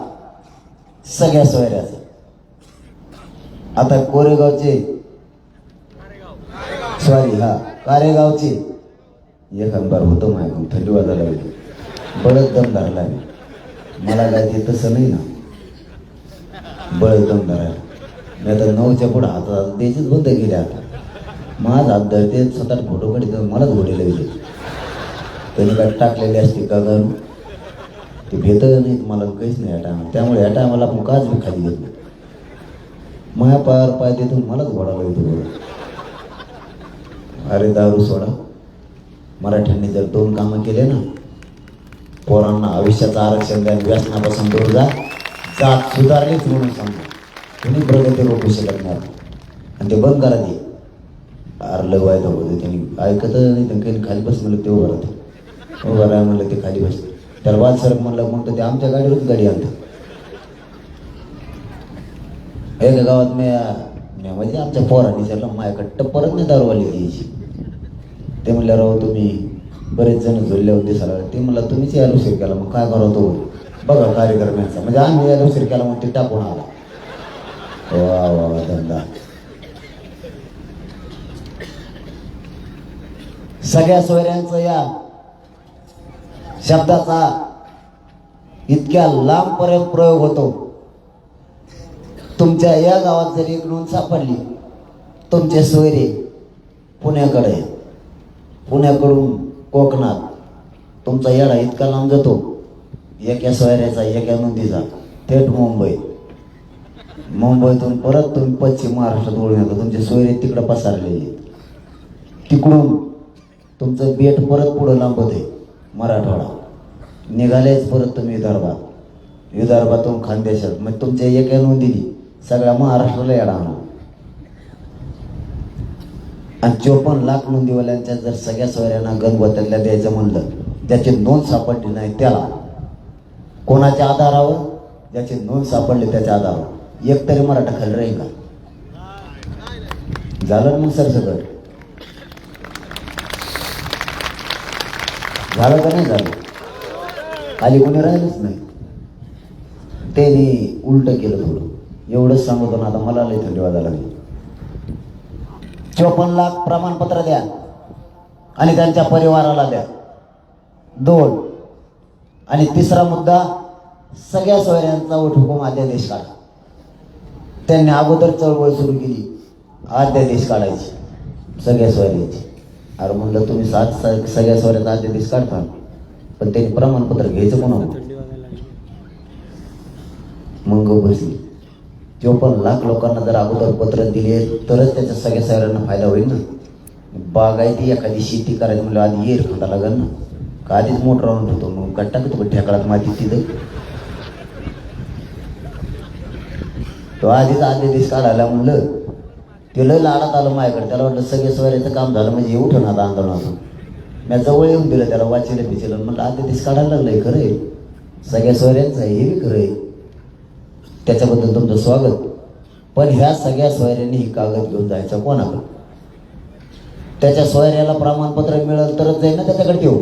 सगळ्या सोयऱ्याचा. आता कारेगावचे एखादं होतं माहिती, थंडी वाजायला लागली, बळच दम धरला. मला काय ते तसं नाही ना, बळच दम धरायला. मी आता 9च्या पुढे हातात द्यायचीच बंद केली. आता माझ हात धरते, स्वतः फोटो काढते, मलाच घोडेला गेले. त्यांनी काय टाकलेली असते का गं, ते भेट नाही मला काहीच नाही या टायमाला. त्यामुळे या टायमाला आपण काच बी खाली घेत नाही. माया पायावर पाय देतो, मलाच घोडाला येतो. अरे दारू सोडा. मराठ्यांनी जर 2 कामं केले ना, पोरांना आयुष्याचं आरक्षण द्या, व्यसनापासून दूर जा, जात सुधारलीच म्हणून सांगतो. तुम्ही प्रगती रोखू शकत नाही. आणि ते बंद करा. ते आरलं वायदा होतं, त्यांनी ऐकत नाही. त्यांनी खाली बस म्हणलं ते उभं राहतं, उभं राहा म्हणलं ते खाली बस. त्याला वाद सरक म्हणलं, मग ते आमच्या गाडीवरच गाडी आणतं. एका गावात मी म्हणजे आमच्या पोरांनी विचारलं, माझ्याकडं परत नाही दारूवाली द्यायची. ते म्हणलं, राव तुम्ही बरेच जण झोलले होते सर. ते म्हणलं, तुम्हीच यायला उशीर केला, मग काय करावं तो बघा कार्यक्रमांचा. म्हणजे आम्ही यायला उशीर केला मग ते टाकून आला. वा वा वा धंदा. सगळ्या सोयऱ्यांचं या शब्दाचा इतक्या लांबपर्यंत प्रयोग होतो. तुमच्या या गावात जरी एक नोंद सापडली, तुमचे सोयरे पुण्याकडे, पुण्याकडून कोकणात तुमचा येडा इतका लांब जातो, एका सोयऱ्याचा एका नोंदीचा थेट मुंबईतून परत तुम्ही पश्चिम महाराष्ट्रात ओळून येतो. तुमचे सोयरे तिकडं पसरलेले, तिकडून तुमचं बेट परत पुढं लांबत आहे मराठवाडा. निघालेच परत तुम्ही विदर्भातून खानदेशात. मग तुमच्या एका नोंदीनी सगळ्या महाराष्ट्राला येडा आणा. आणि 54 लाख नोंदीवाल्यांच्या जर सगळ्या सोयऱ्यांना गणगोत्यातल्या द्यायचं म्हणलं, त्याची नोंद सापडली नाही, त्याला कोणाच्या आधारावर? ज्याची नोंद सापडली त्याच्या आधारावर एक तरी मराठा खाली राहील का? झालं मग सर सगळं झालं का नाही झालं? खाली कोणी राहिलंच नाही. त्यांनी उलट केलं थोडं. एवढंच सांगतो ना. आता मला लई थंडी वाजायला लागली. 54 लाख प्रमाणपत्र द्या आणि त्यांच्या परिवाराला द्या. 2 आणि 3रा मुद्दा, सगळ्या सोयऱ्यांचा हुकूम अध्यादेश काढा. त्यांनी अगोदर चळवळ सुरू केली, अध्यादेश काढायची सगळ्या सोयऱ्यांची. अरे म्हणलं, तुम्ही सगळ्या सोयऱ्याचा अध्यादेश काढता, पण त्यांनी प्रमाणपत्र घ्यायचं कोणाला? मग बसली. 54 लाख लोकांना जर अगोदर पत्र दिले तरच त्याच्या सगळ्या सोयऱ्यांना फायदा होईल ना. बागायती एखादी शेती करायची म्हणलं आधी येर खंडा लागेल ना. का आधीच मोटर राहून ठेवतो, मग काय टाकतो ठेकडात माती तिथं. तो आधीच आदेश काढायला म्हणलं, ते लय लाडात आलं माझ्याकडे. त्याला वाटलं सगळे सोयऱ्याचं काम झालं म्हणजे उठून आता आंदोलनाचं. मी जवळ येऊन दिलं त्याला वाचेलं बिचेलं, म्हटलं आता तेच काढायला लागलंय, खरं आहे सगळ्या सोयऱ्यांचं आहे, हे बी खरं आहे, त्याच्याबद्दल तुमचं स्वागत. पण ह्या सगळ्या सोयऱ्यांनी ही कागद घेऊन जायचं कोणाकडे? त्याच्या सोयऱ्याला प्रमाणपत्र मिळेल तरच जाईल ना त्याच्याकडे ठेवू,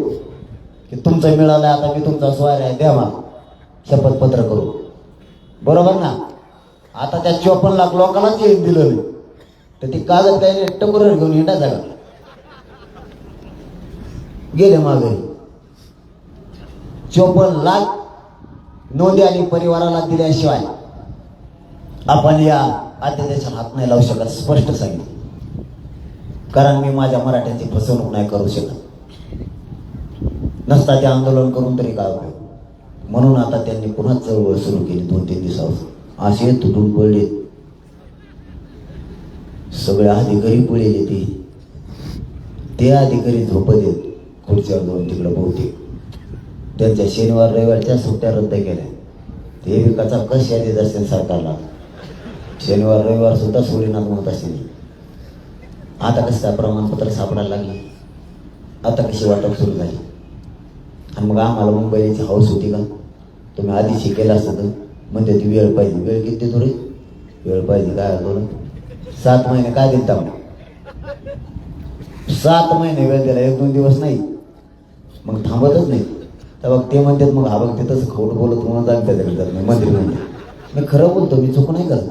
की तुमचं मिळालं आता मी तुमचा सोयरा आहे द्या मला शपथपत्र करू, बरोबर ना? आता त्या 54 लाख लोकांनाच येऊन दिलं नाही तर ती कागद काही नाही टकोर घेऊन हिंडायचा का? गेले मागे 54 लाख नोंदी आणि परिवाराला दिल्याशिवाय आपण या अध्यादेशाला हात नाही लावू शकत, स्पष्ट सांगितलं. कारण मी माझ्या मराठ्यांची फसवणूक नाही करू शकत, नसता ते आंदोलन करून तरी काय उपयोग. म्हणून आता त्यांनी पुन्हा चळवळ सुरू केली. 2-3 दिवसावर असे तुटून पडले, सगळे अधिकारी पडलेले, ते अधिकारी झोपत आहेत खुर्च्यावर जाऊन तिकडं बहुतेक. त्यांच्या शनिवार रविवारच्या सुट्ट्या रद्द केल्या, ते बी कसा कश यादीत असेल सरकारला, शनिवार रविवार सुद्धा सोडीनाथ म्हणत असेल. आता कसं काय प्रमाणपत्र सापडायला लागले, आता कशी वाटप सुरू झाली. आणि मग आम्हाला मुंबईची हौस होती का? तुम्ही आधी शिकेला असतं तर म्हणजे ती वेळ पाहिजे. वेळ किती देतो रे? वेळ पाहिजे काय बोल, 7 महिने काय दिलता मग? 7 महिने वेळ दिला, 1-2 दिवस नाही, मग थांबतच नाही. तर बघ ते म्हणतात मग हा बघ तिथंच खोट बोलत म्हणून जाईल त्याच्याकडे जात नाही मंत्री म्हणजे. मी खरं बोलतो, मी चूक नाही करत,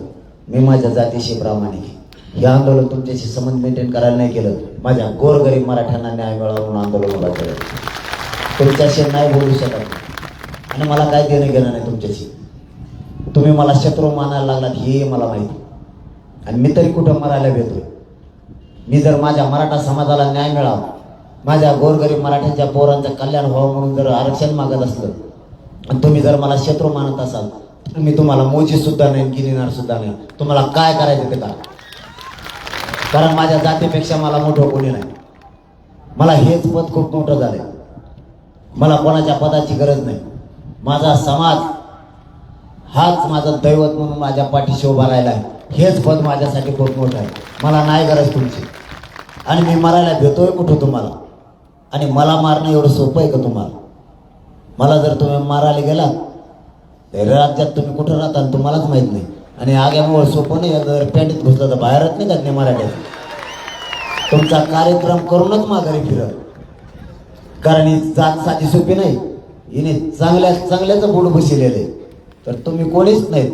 मी माझ्या जातीशी प्रामाणिक आहे. हे आंदोलन तुमच्याशी संबंध मेंटेन करायला नाही केलं, माझ्या गोरगरीब मराठ्यांना न्याय मिळावा म्हणून आंदोलन उभा केलं. तुमच्याशी नाही बोलू शकत आणि मला काय देणं घेणं नाही तुमच्याशी. तुम्ही मला शत्रू मानायला लागलात हे मला माहिती, आणि मी तरी कुठं मरायला भेटतोय. मी जर माझ्या मराठा समाजाला न्याय मिळावा, माझ्या गोरगरीब मराठ्यांच्या पोरांचं कल्याण व्हावं म्हणून जर आरक्षण मागत असलं आणि तुम्ही जर मला शत्रू मानत असाल तर मी तुम्हाला मोजी सुद्धा नाही, गिनिनार सुद्धा नाही. तुम्हाला काय करायचं ते करा, कारण माझ्या जातीपेक्षा मला मोठं कोणी नाही. मला हेच पद खूप मोठं झालंय, मला कोणाच्या पदाची गरज नाही. माझा समाज हाच माझं दैवत म्हणून माझ्या पाठीशी उभा राहिला आहे. हेच पद माझ्यासाठी खूप मोठं आहे, मला नाही गरज तुमची. आणि मी मरायला भेटतोय कुठं तुम्हाला? आणि मला मारणं एवढं सोपं आहे का तुम्हाला? मला जर तुम्ही मारायला गेला तर राज्यात तुम्ही कुठं राहता आणि तुम्हालाच माहीत नाही. आणि आग्यामुळे सोपं नाही, जर पॅन्टीत घुसलं तर बाहेरच नाही जात नाही मराठ्यात. तुमचा कार्यक्रम करूनच माघारी फिरत, कारण ही जात साधी सोपी नाही. हिने चांगल्याच बुड बसलेले, तर तुम्ही कोणीच नाहीत.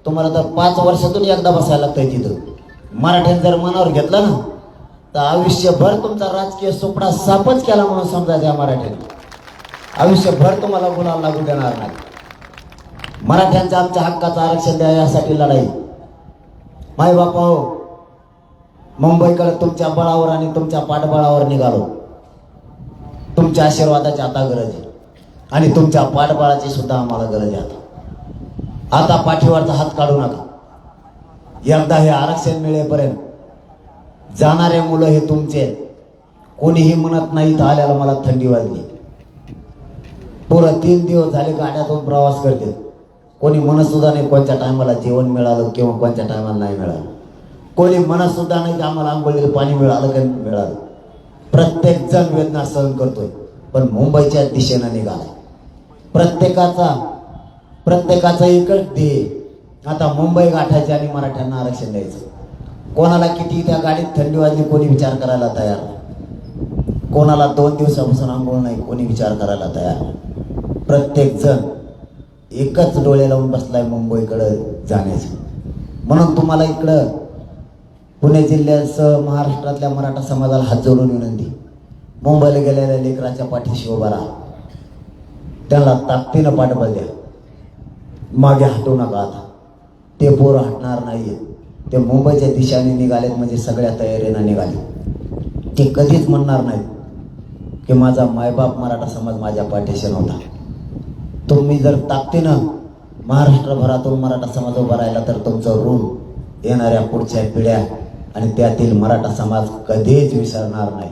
तुम्हाला तर 5 वर्षातून एकदा बसायला लागतंय तिथं. मराठ्याने जर मनावर घेतलं ना तर आयुष्यभर तुमचा राजकीय सोपडा सापच केला म्हणून समजायचं. या मराठ्याने आयुष्यभर तुम्हाला गुन्हा लागू देणार नाही. मराठ्यांच्या आमच्या हक्काचं आरक्षण द्या यासाठी लढाई. माय बापा हो, मुंबईकडे तुमच्या बळावर आणि तुमच्या पाठबळावर निघालो. तुमच्या आशीर्वादाची आता गरज आहे आणि तुमच्या पाठबळाची सुद्धा आम्हाला गरज आहे. आता पाठीवरचा हात काढू नका. एकदा हे आरक्षण मिळेपर्यंत जाणारे मुलं हे तुमचे, कोणीही म्हणत नाही. तर आल्याला मला थंडी वाजली, पुरं 3 दिवस झाले गाड्यातून प्रवास करते, कोणी म्हणत सुद्धा नाही कोणत्या टायमाला जेवण मिळालं किंवा कोणत्या टायमाला नाही मिळालं. कोणी म्हणत सुद्धा नाही की आम्हाला आंघोळीला पाणी मिळालं की मिळालं. प्रत्येक जण वेदना सहन करतोय, पण मुंबईच्या दिशेनं निघालाय. प्रत्येकाचं एकच ध्येय, आता मुंबई गाठायची आणि मराठ्यांना आरक्षण द्यायचं. कोणाला किती त्या गाडीत थंडी वाजली कोणी विचार करायला तयार नाही. कोणाला 2 दिवसापासून आंघोळ नाही कोणी विचार करायला तयार नाही. प्रत्येक जण एकच डोळे लावून बसलाय मुंबईकडे जाण्याचं. म्हणून तुम्हाला इकडं पुणे जिल्ह्यासह महाराष्ट्रातल्या मराठा समाजाला हात जोडून विनंती, मुंबईला गेलेल्या लेकराच्या पाठीशी उभा राहा, त्याला ताकदीनं पाठबळ द्या. मागे हटू नका. आता ते पोरं हटणार नाहीये. ते मुंबईच्या दिशेने निघालेत म्हणजे सगळ्या तयारीनं निघाले. ते कधीच म्हणणार नाहीत की माझा मायबाप मराठा समाज माझ्या पाठीशी नव्हता. तुम्ही जर ताकदीनं महाराष्ट्रभरातून मराठा समाज उभा राहिला तर तुमचं ऋण येणाऱ्या पुढच्या पिढ्या आणि त्यातील मराठा समाज कधीच विसरणार नाही.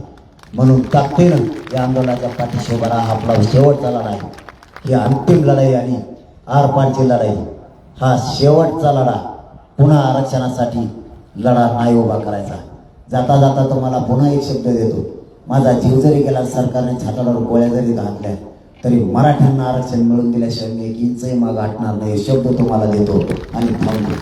म्हणून ताकदीनं या आंदोलनाच्या पाठीशी उभा राहा. आपला शेवटचा लढाई, ही अंतिम लढाई आणि आरपारची लढाई, हा शेवटचा लढा. पुन्हा आरक्षणासाठी लढा नाही उभा करायचा. जाता जाता तुम्हाला पुन्हा एक शब्द देतो, माझा जीव जरी गेला, सरकारने छाताडावर गोळ्या जरी घातल्या, तरी मराठ्यांना आरक्षण मिळवून दिल्याशिवाय मी एक इंचही मागं हटणार नाही, शब्द तुम्हाला देतो आणि थांबतो.